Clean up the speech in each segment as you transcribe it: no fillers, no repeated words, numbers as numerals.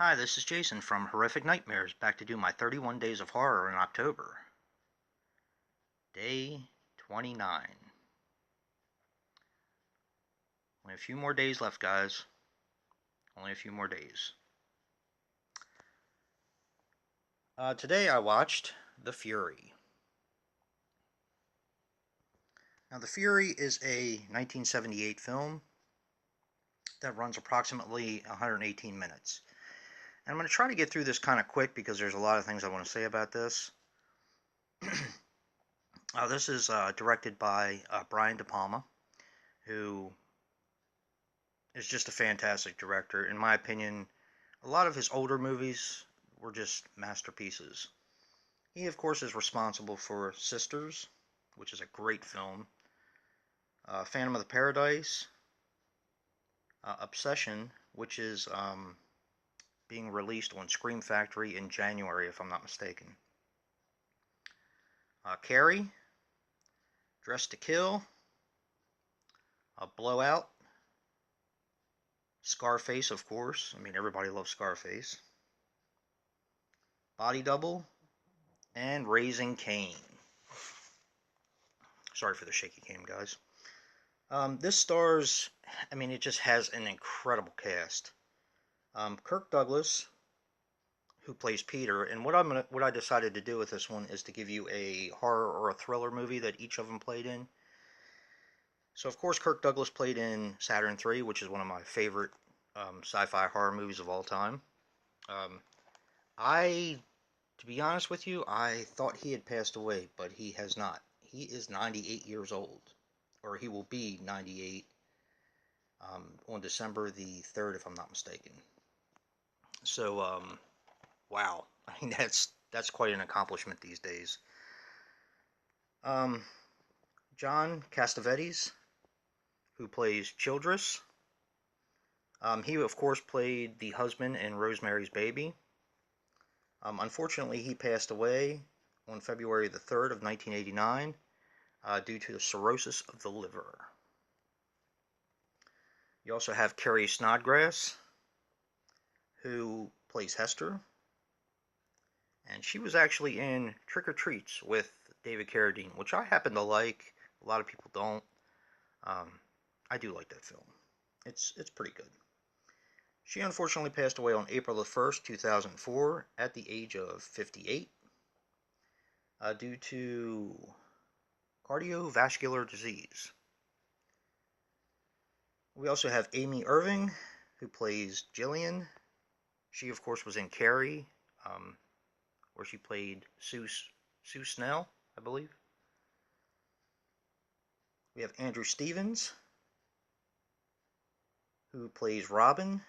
Hi, this is Jason from Horrific Nightmares, back to do my 31 Days of Horror in October. Day 29. Only a few more days left, guys. Only a few more days. Today I watched The Fury. Now, The Fury is a 1978 film that runs approximately 118 minutes. And I'm going to try to get through this kind of quick because there's a lot of things I want to say about this. This is directed by Brian De Palma, who is just a fantastic director. In my opinion, a lot of his older movies were just masterpieces. He, of course, is responsible for Sisters, which is a great film, Phantom of the Paradise, Obsession, which is being released on Scream Factory in January, if I'm not mistaken. Carrie, Dress to Kill, Blowout, Scarface, of course. I mean, everybody loves Scarface. Body Double, and Raising Cain. Sorry for the shaky cam, guys. This stars, it just has an incredible cast. Kirk Douglas, who plays Peter, and what I decided to do with this one is to give you a horror or a thriller movie that each of them played in. So, of course, Kirk Douglas played in Saturn III, which is one of my favorite sci-fi horror movies of all time. To be honest with you, I thought he had passed away, but he has not. He is 98 years old, or he will be 98 on December the 3rd, if I'm not mistaken. So, wow. I mean, that's quite an accomplishment these days. John Cassavetes, who plays Childress. He, of course, played the husband in Rosemary's Baby. Unfortunately, he passed away on February the 3rd of 1989 due to the cirrhosis of the liver. You also have Carrie Snodgrass, who plays Hester. And she was actually in Trick or Treats with David Carradine, which I happen to like. A lot of people don't. I do like that film. It's pretty good. She unfortunately passed away on April the 1st, 2004, at the age of 58, due to cardiovascular disease. We also have Amy Irving, who plays Jillian. She, of course, was in Carrie, where she played Sue Snell, I believe. We have Andrew Stevens, who plays Robin,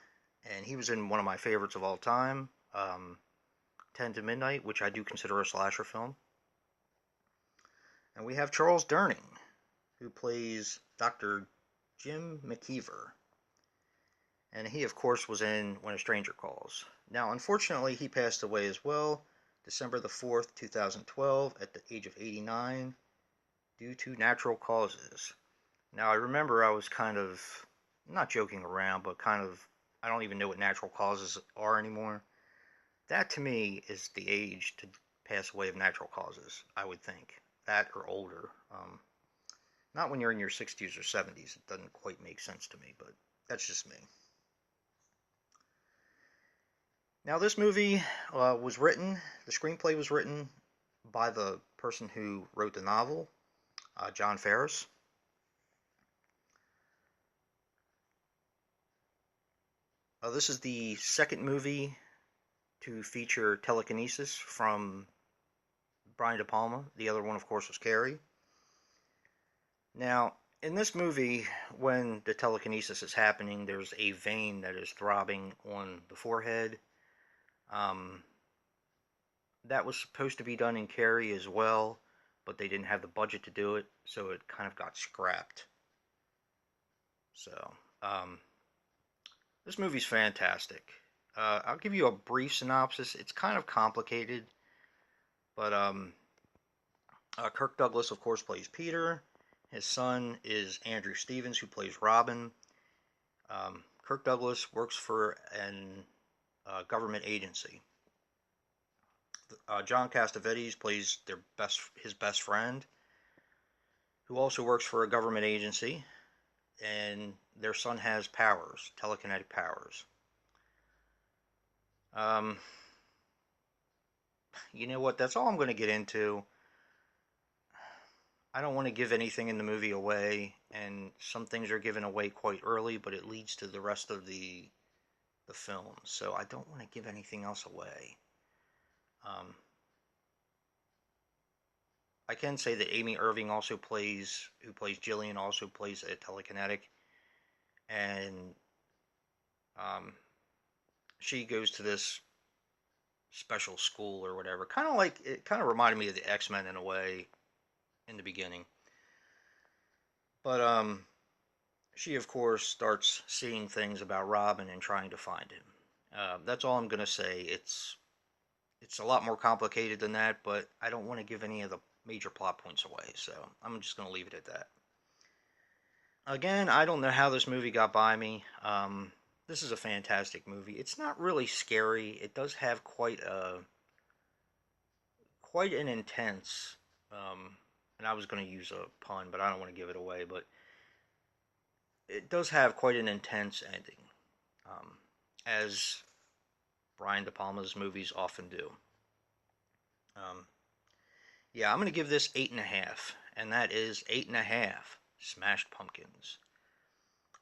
and he was in one of my favorites of all time, 10 to Midnight, which I do consider a slasher film. And we have Charles Durning, who plays Dr. Jim McKeever. And he, of course, was in When a Stranger Calls. Now, unfortunately, he passed away as well, December the 4th, 2012, at the age of 89, due to natural causes. Now, I remember I was kind of, not joking around, but kind of, I don't even know what natural causes are anymore. That, to me, is the age to pass away of natural causes, I would think. That or older. Not when you're in your 60s or 70s. It doesn't quite make sense to me, but that's just me. Now, this movie was written, the screenplay was written by the person who wrote the novel, John Ferris. This is the second movie to feature telekinesis from Brian De Palma. The other one, of course, was Carrie. Now, in this movie, when the telekinesis is happening, there's a vein that is throbbing on the forehead. That was supposed to be done in Carrie as well, but they didn't have the budget to do it, so it kind of got scrapped. So, this movie's fantastic. I'll give you a brief synopsis. It's kind of complicated, but Kirk Douglas, of course, plays Peter. His son is Andrew Stevens, who plays Robin. Kirk Douglas works for an government agency. John Cassavetes plays his best friend, who also works for a government agency, and their son has powers, telekinetic powers. You know what? That's all I'm going to get into. I don't want to give anything in the movie away, and some things are given away quite early, but it leads to the rest of the film. So I don't want to give anything else away. I can say that Amy Irving who plays Jillian, also plays a telekinetic, and she goes to this special school or whatever. It kind of reminded me of the X-Men in a way in the beginning. But she of course starts seeing things about Robin and trying to find him. That's all I'm gonna say. It's a lot more complicated than that, but I don't want to give any of the major plot points away, so I'm just gonna leave it at that. Again, I don't know how this movie got by me. This is a fantastic movie. It's not really scary. It does have quite an intense, and I was going to use a pun, but I don't want to give it away, but it does have quite an intense ending, as Brian De Palma's movies often do. Yeah, I'm going to give this 8.5, and that is 8.5 smashed pumpkins.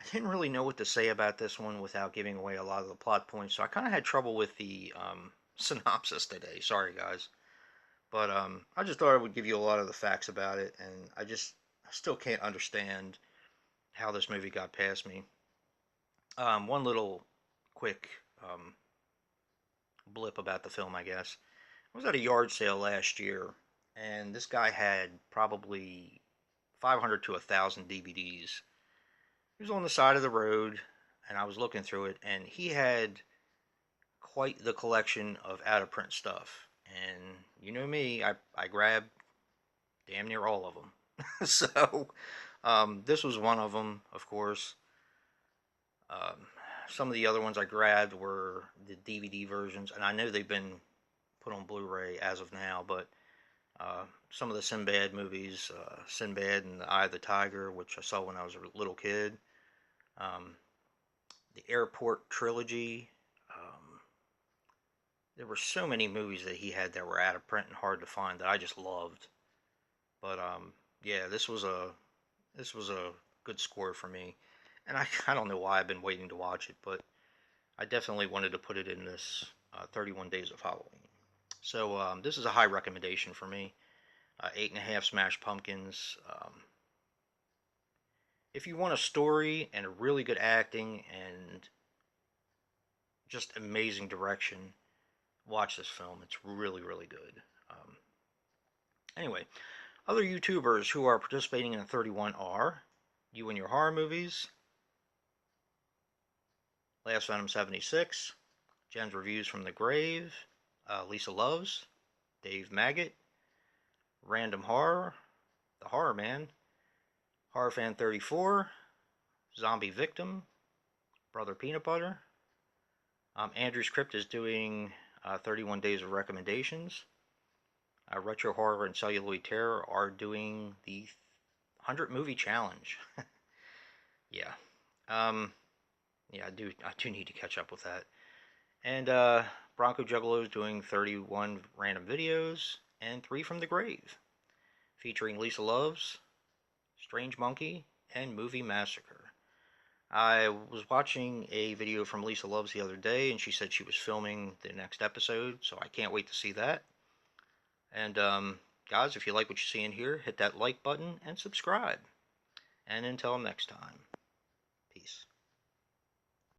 I didn't really know what to say about this one without giving away a lot of the plot points, so I kind of had trouble with the synopsis today. Sorry, guys. But I just thought I would give you a lot of the facts about it, and I still can't understand how this movie got past me. One little quick blip about the film, I guess. I was at a yard sale last year, and this guy had probably 500 to 1,000 DVDs. He was on the side of the road, and I was looking through it, and he had quite the collection of out-of-print stuff. And you know me, I grabbed damn near all of them. So, this was one of them, of course. Some of the other ones I grabbed were the DVD versions, and I know they've been put on Blu-ray as of now, but some of the Sinbad movies, Sinbad and the Eye of the Tiger, which I saw when I was a little kid, the Airport trilogy. There were so many movies that he had that were out of print and hard to find that I just loved. But yeah, this was a good score for me, and I don't know why I've been waiting to watch it, but I definitely wanted to put it in this 31 Days of Halloween. So this is a high recommendation for me. 8.5 smashed pumpkins. If you want a story and a really good acting and just amazing direction, watch this film. It's really, really good. Anyway, other YouTubers who are participating in the 31 are You and Your Horror Movies, Last Venom 76, Jen's Reviews from the Grave, Lisa Loves, Dave Maggot, Random Horror, TheHORROman, HorrorFan 34, ZombieVictim, Brother Peanut Butter. Andrew's Crypt is doing 31 Days of Recommendations. Retro Horror and Celluloid Terror are doing the 100 Movie Challenge. Yeah. Yeah, I do need to catch up with that. And Bronco Juggalo is doing 31 random videos and 3 from the grave, featuring Lisa Loves, Strange Monkey, and Movie Massacre. I was watching a video from Lisa Loves the other day, and she said she was filming the next episode, so I can't wait to see that. And guys, if you like what you see in here, hit that like button and subscribe. And until next time.